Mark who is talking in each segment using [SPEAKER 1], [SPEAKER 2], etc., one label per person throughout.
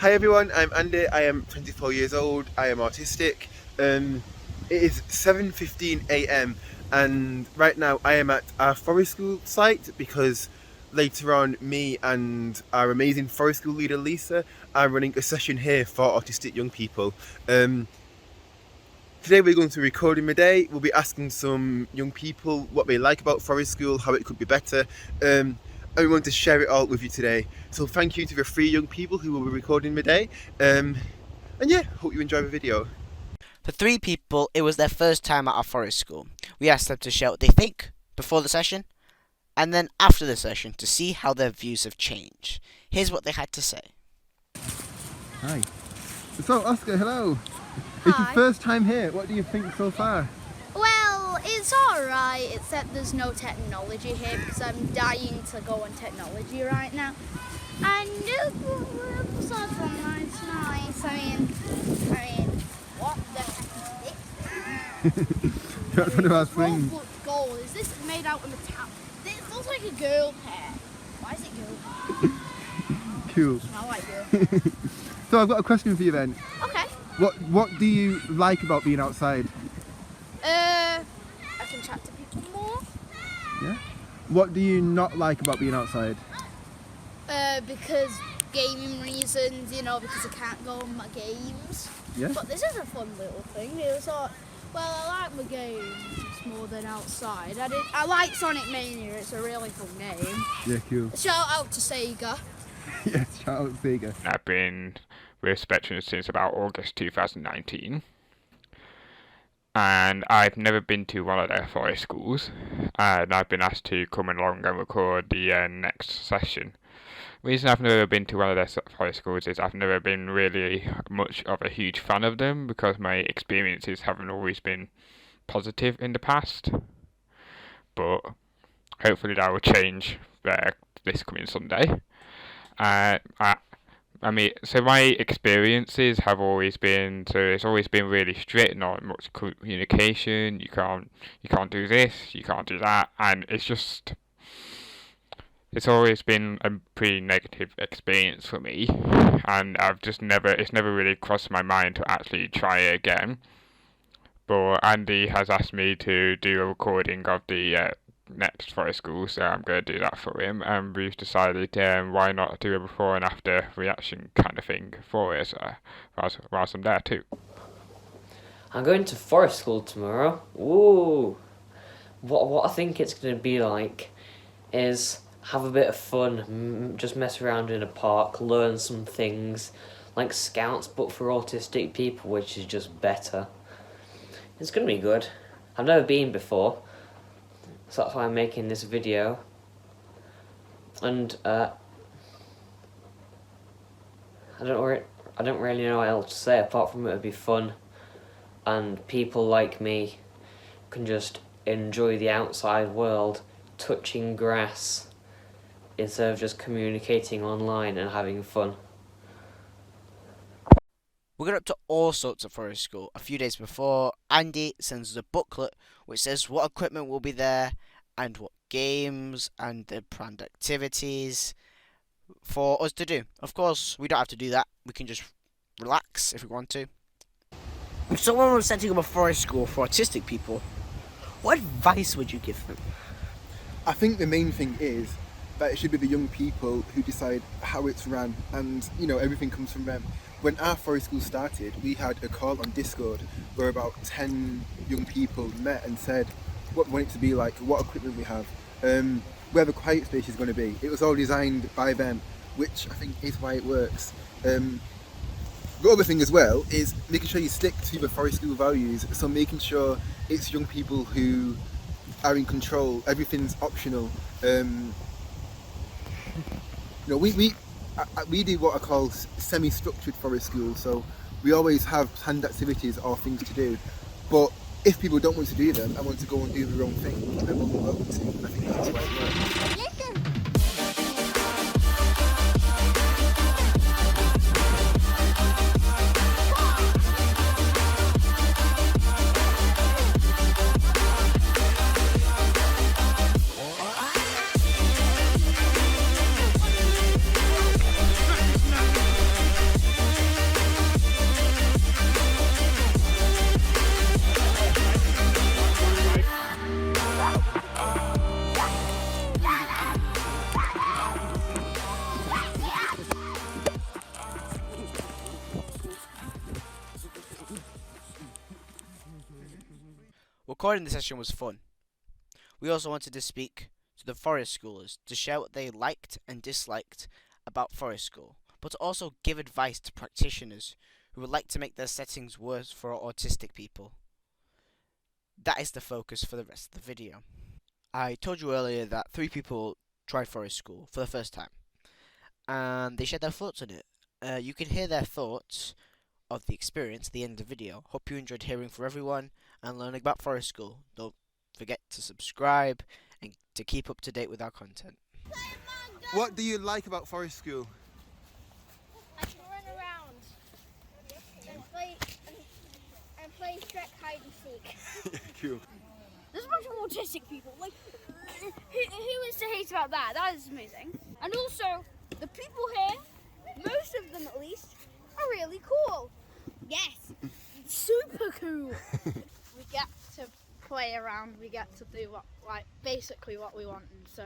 [SPEAKER 1] Hi everyone, I'm Andy. I am 24 years old. I am autistic. It is 7:15 a.m. and right now I am at our forest school site because later on me and our amazing forest school leader Lisa are running a session here for autistic young people. Today we're going to be recording my day. We'll be asking some young people what they like about forest school, how it could be better. And we want to share it all with you today. So thank you to the 3 young people who will be recording my day. And yeah, hope you enjoy the video.
[SPEAKER 2] For 3 people, it was their first time at our forest school. We asked them to share what they think before the session, and then after the session to see how their views have changed. Here's what they had to say.
[SPEAKER 1] Hi. So Oscar, hello.
[SPEAKER 3] Hi.
[SPEAKER 1] It's your first time here. What do you think so far?
[SPEAKER 3] Well, it's alright, except there's no technology here because I'm dying to go on technology right now. And aside from that, it's nice. I mean, what the heck is this?
[SPEAKER 1] That's one of our things.
[SPEAKER 3] Gold. Is this made out of metal? This looks like a girl hair. Why is it girl?
[SPEAKER 1] Cool.
[SPEAKER 3] I like girl.
[SPEAKER 1] So I've got a question for you then.
[SPEAKER 3] Okay.
[SPEAKER 1] What do you like about being outside?
[SPEAKER 3] I can chat to people more.
[SPEAKER 1] Yeah. What do you not like about being outside?
[SPEAKER 3] Because gaming reasons, because I can't go on my games.
[SPEAKER 1] Yeah.
[SPEAKER 3] But this is a fun little thing. It was like, well, I like my games more than outside. I like Sonic Mania. It's a really fun game.
[SPEAKER 1] Yeah, cool.
[SPEAKER 3] Shout out to Sega.
[SPEAKER 1] Yes, shout out to Sega.
[SPEAKER 4] I've been with Spectrum since about August 2019. And I've never been to one of their forest schools, and I've been asked to come along and record the next session. The reason I've never been to one of their forest schools is I've never been really much of a huge fan of them because my experiences haven't always been positive in the past. But hopefully that will change this coming Sunday. So my experiences have always been, it's always been really strict, not much communication, you can't do this, you can't do that, and it's always been a pretty negative experience for me, and it's never really crossed my mind to actually try it again. But Andy has asked me to do a recording of the next forest school, so I'm going to do that for him, and we've decided why not do a before and after reaction kind of thing for it, whilst I'm there too.
[SPEAKER 5] I'm going to forest school tomorrow. Ooh! What I think it's going to be like is have a bit of fun, just mess around in a park, learn some things, like Scouts but for autistic people, which is just better. It's going to be good. I've never been before, so that's why I'm making this video. And I don't really know what else to say apart from it would be fun, and people like me can just enjoy the outside world, touching grass, instead of just communicating online and having fun.
[SPEAKER 2] We got up to all sorts of forest school. A few days before, Andy sends us a booklet which says what equipment will be there and what games and the planned activities for us to do. Of course, we don't have to do that. We can just relax if we want to. If someone was setting up a forest school for autistic people, what advice would you give them?
[SPEAKER 1] I think the main thing is that it should be the young people who decide how it's run, and everything comes from them. When our forest school started, we had a call on Discord where about 10 young people met and said what we want it to be like, what equipment we have, where the quiet space is going to be. It was all designed by them, which I think is why it works. The other thing as well is making sure you stick to the forest school values, so making sure it's young people who are in control, everything's optional. We do what I call semi-structured forest school, so we always have planned activities or things to do, but if people don't want to do them and want to go and do their own thing, then we'll move over to. I think that's why it works.
[SPEAKER 2] Recording the session was fun. We also wanted to speak to the forest schoolers to share what they liked and disliked about forest school, but to also give advice to practitioners who would like to make their settings worse for autistic people. That is the focus for the rest of the video. I told you earlier that 3 people tried forest school for the first time, and they shared their thoughts on it. You can hear their thoughts of the experience at the end of the video. Hope you enjoyed hearing from everyone and learning about forest school. Don't forget to subscribe and to keep up to date with our content.
[SPEAKER 1] What do you like about forest school?
[SPEAKER 3] I can run around and play Shrek hide and seek.
[SPEAKER 1] Cool.
[SPEAKER 3] There's a bunch of autistic people. Like, who is to hate about that? That is amazing. And also, the people here, most of them at least, are really cool. Yes, super cool. We get to play around. We get to do basically what we want, and so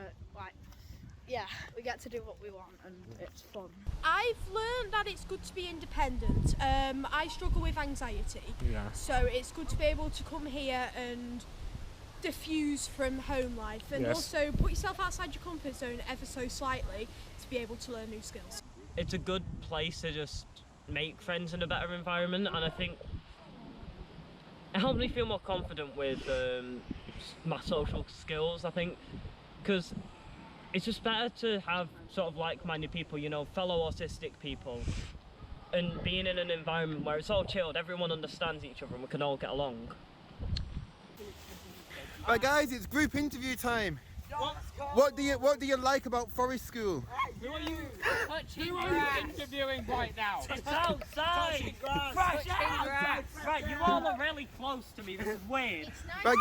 [SPEAKER 3] yeah, we get to do what we want, and it's fun.
[SPEAKER 6] I've learned that it's good to be independent. I struggle with anxiety, so it's good to be able to come here and diffuse from home life, and also put yourself outside your comfort zone ever so slightly to be able to learn new skills.
[SPEAKER 7] It's a good place to just make friends in a better environment, and I think it helped me feel more confident with my social skills, I think, because it's just better to have sort of like-minded people, you know, fellow autistic people, and being in an environment where it's all chilled, everyone understands each other and we can all get along.
[SPEAKER 1] Right guys, it's group interview time. What do you like about forest school?
[SPEAKER 8] Who are you interviewing right now?
[SPEAKER 7] It's outside! Fresh outside! Right, you all are really close to me, this is weird.
[SPEAKER 1] Right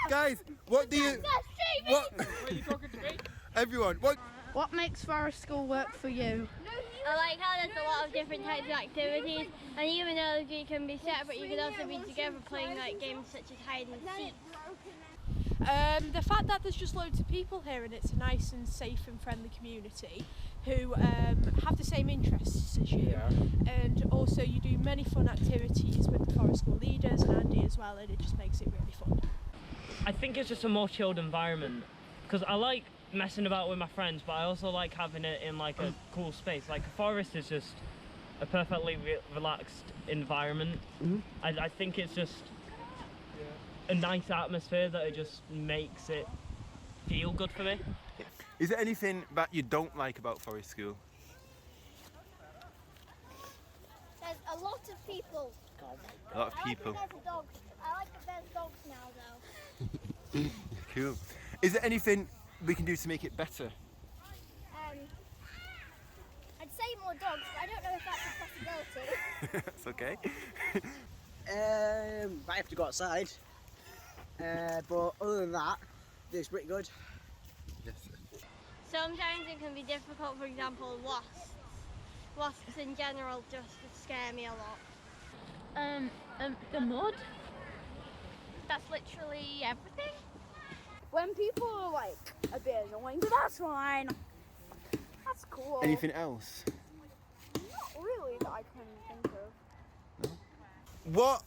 [SPEAKER 1] guys, what do you... What?
[SPEAKER 8] Are you talking to me?
[SPEAKER 1] Everyone,
[SPEAKER 3] What makes forest school work for you?
[SPEAKER 9] I like how there's a lot of different types of activities, and even though you can be separate, you can also be together playing like games such as hide and seek.
[SPEAKER 6] The fact that there's just loads of people here and it's a nice and safe and friendly community who have the same interests as you, and also you do many fun activities with the forest school leaders and Andy as well, and it just makes it really fun.
[SPEAKER 7] I think it's just a more chilled environment, because I like messing about with my friends, but I also like having it in like a cool space. Like a forest is just a perfectly relaxed environment. I think it's just a nice atmosphere that it just makes it feel good for me.
[SPEAKER 1] is there anything that you don't like about forest school?
[SPEAKER 3] There's a lot of people.
[SPEAKER 1] A lot of people.
[SPEAKER 3] I like the dogs. I like that there's dogs now, though.
[SPEAKER 1] Cool. Is there anything we can do to make it better?
[SPEAKER 3] I'd say more dogs, but I don't know if that's a possibility.
[SPEAKER 1] That's okay.
[SPEAKER 10] I have to go outside. But other than that, it's pretty good.
[SPEAKER 1] Yes.
[SPEAKER 9] Sometimes it can be difficult, for example, wasps. Wasps in general just scare me a lot.
[SPEAKER 6] The mud?
[SPEAKER 9] That's literally everything.
[SPEAKER 3] When people are like a bit annoying, but that's fine. That's cool.
[SPEAKER 1] Anything else?
[SPEAKER 3] Not really that I can think of.
[SPEAKER 1] What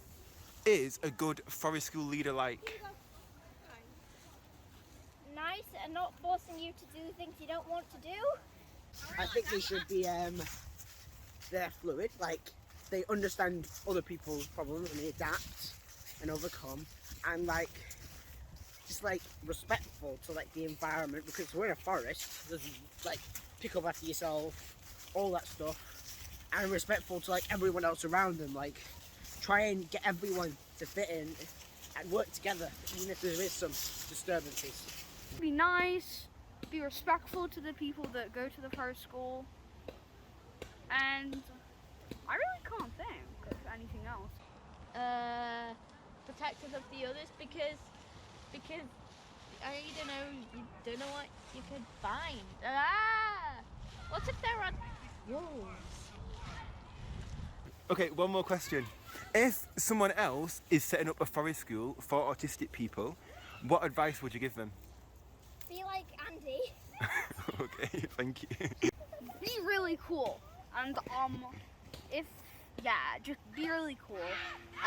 [SPEAKER 1] is a good forest school leader like?
[SPEAKER 3] Nice and not forcing you to do things you don't want to do.
[SPEAKER 10] I think they should be, they're fluid, like, they understand other people's problems and they adapt and overcome, and like, just like respectful to like the environment, because we're in a forest, there's like, pick up after yourself, all that stuff, and respectful to like everyone else around them, like, try and get everyone to fit in and work together, even if there is some disturbances.
[SPEAKER 3] Be nice, be respectful to the people that go to the forest school, and I really can't think of anything else.
[SPEAKER 9] Protective of the others, because I don't know, you don't know what you could find. What if there are wolves?
[SPEAKER 1] Okay, one more question. If someone else is setting up a forest school for autistic people, what advice would you give them?
[SPEAKER 3] Be like Andy.
[SPEAKER 1] Okay, thank you.
[SPEAKER 3] Be really cool, and just be really cool.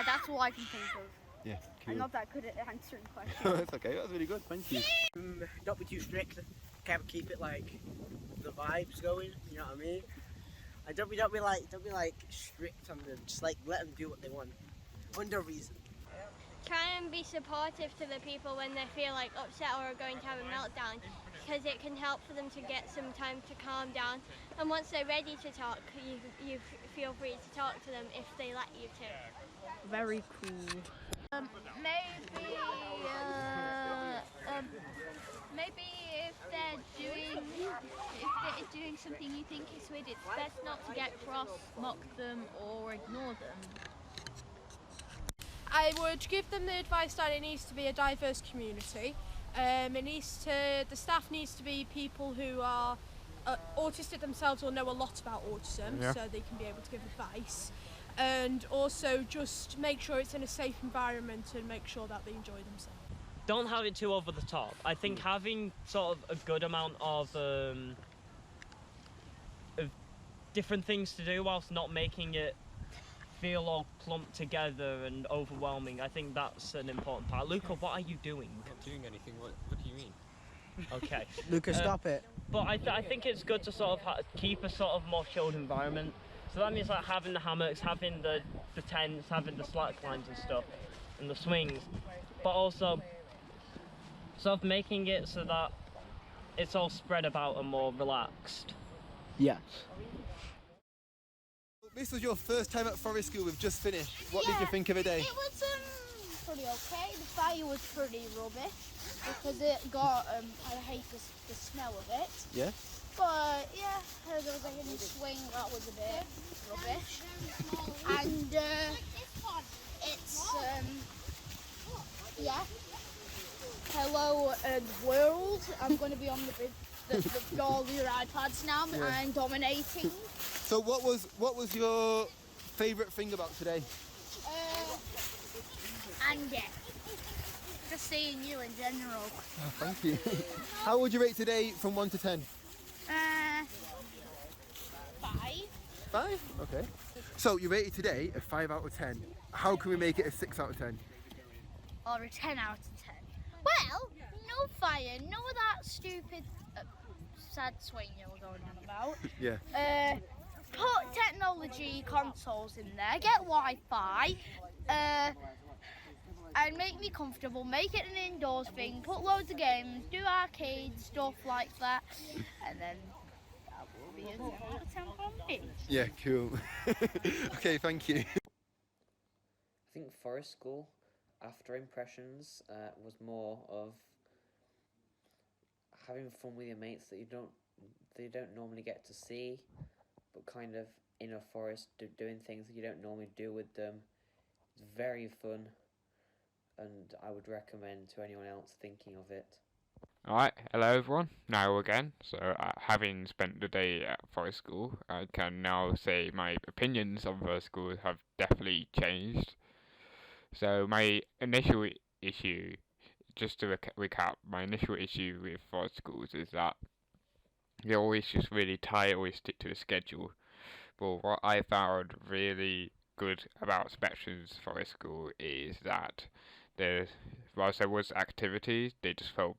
[SPEAKER 3] That's all I can think of.
[SPEAKER 1] Yeah,
[SPEAKER 3] I'm
[SPEAKER 1] cool.
[SPEAKER 3] not that good at answering questions.
[SPEAKER 1] That's okay, that's really good, thank you.
[SPEAKER 10] Don't be too strict. Keep it like the vibes going. You know what I mean? Like, don't be like strict on them. Just like let them do what they want under reason.
[SPEAKER 9] Try and be supportive to the people when they feel like upset or are going to have a meltdown, because it can help for them to get some time to calm down. And once they're ready to talk, you feel free to talk to them if they let you to.
[SPEAKER 6] Very cool.
[SPEAKER 11] Maybe if they're doing something you think is weird, it's best not to get cross, mock them, or ignore them.
[SPEAKER 6] I would give them the advice that it needs to be a diverse community. The staff needs to be people who are autistic themselves or know a lot about autism, so they can be able to give advice. And also just make sure it's in a safe environment and make sure that they enjoy themselves.
[SPEAKER 7] Don't have it too over the top. I think having sort of a good amount of different things to do whilst not making it feel all clumped together and overwhelming, I think that's an important part. Luca, what are you doing?
[SPEAKER 12] I'm not doing anything. What do you mean?
[SPEAKER 7] Okay.
[SPEAKER 10] Lucas, stop it.
[SPEAKER 7] But I think it's good to sort of keep a sort of more chilled environment. So that means like having the hammocks, having the tents, having the slack lines and stuff, and the swings. But also sort of making it so that it's all spread about and more relaxed.
[SPEAKER 10] Yeah.
[SPEAKER 1] This was your first time at Forest School, we've just finished. What did you think of the day?
[SPEAKER 3] It was pretty okay. The fire was pretty rubbish because it got, I hate the smell of it.
[SPEAKER 1] Yeah?
[SPEAKER 3] But yeah, there was a hidden swing that was a bit rubbish. And it's, yeah. Hello world. I'm going to be on all your iPads now and dominating.
[SPEAKER 1] So what was your favourite thing about today?
[SPEAKER 3] And yeah, just seeing you in general.
[SPEAKER 1] Oh, thank you. How would you rate today from 1 to 10?
[SPEAKER 3] 5.
[SPEAKER 1] 5? Okay. So you rated today a 5 out of 10. How can we make it a 6 out of 10?
[SPEAKER 3] Or a 10 out of 10. Well, no fire, no of that stupid sad swing you were going on about.
[SPEAKER 1] Yeah.
[SPEAKER 3] Put technology consoles in there, get Wi-Fi, and make me comfortable, make it an indoors thing, put loads of games, do arcade stuff like that, and then that will be a 10 out of 10 from me.
[SPEAKER 1] Yeah, cool. Okay, thank you.
[SPEAKER 5] I think Forest School, after impressions, was more of having fun with your mates that you don't normally get to see, but kind of in a forest doing things that you don't normally do with them. It's very fun, and I would recommend to anyone else thinking of it.
[SPEAKER 4] Alright, hello everyone, now again. So having spent the day at Forest School, I can now say my opinions on Forest School have definitely changed. So my initial issue, just to recap, my initial issue with Forest Schools is that they always just really tight, always stick to the schedule. But what I found really good about Spectrum's Forest School is that whilst there was activities, they just felt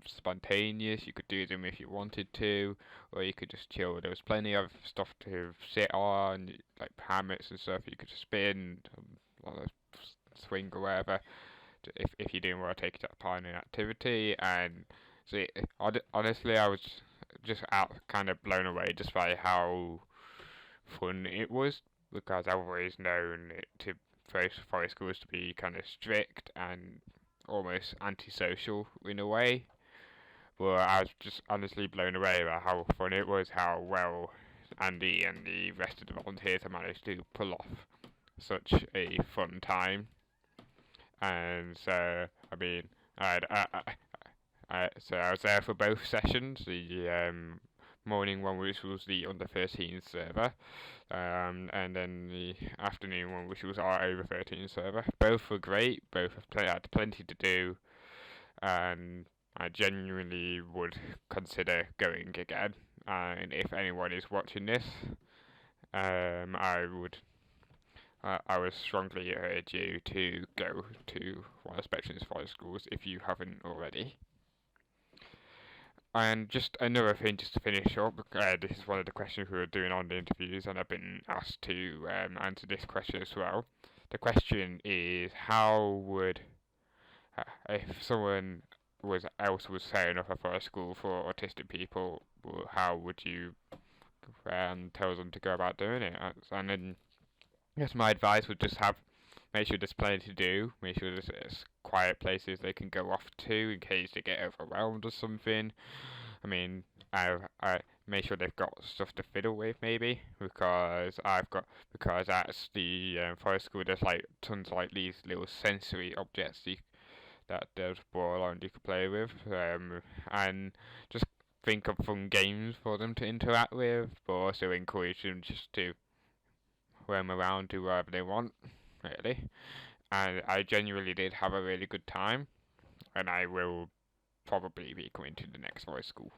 [SPEAKER 4] spontaneous. You could do them if you wanted to, or you could just chill. There was plenty of stuff to sit on, like hammocks and stuff. You could just spin, swing or whatever, if you didn't want to take part in an activity. And so honestly, I was just kind of blown away just by how fun it was, because I've always known it to Forest schools to be kind of strict and almost antisocial in a way. But I was just honestly blown away by how fun it was, how well Andy and the rest of the volunteers have managed to pull off such a fun time. And so, I mean, so I was there for both sessions. The morning one, which was the under 13 server, and then the afternoon one, which was our over 13 server. Both were great. Both had plenty to do, and I genuinely would consider going again. And if anyone is watching this, I I would strongly urge you to go to one of the Spectrum's forest schools if you haven't already. And just another thing, just to finish up, this is one of the questions we were doing on the interviews, and I've been asked to answer this question as well. The question is, how would, if someone else was setting up a forest school for autistic people, how would you tell them to go about doing it? And then, I guess my advice would just make sure there's plenty to do, make sure there's quiet places they can go off to in case they get overwhelmed or something. I mean, I make sure they've got stuff to fiddle with maybe, because at the forest school there's like tons of like these little sensory objects that there's ball on you can play with, and just think of fun games for them to interact with, but also encourage them just to roam around, do whatever they want, really. And I genuinely did have a really good time, and I will probably be coming to the next voice school.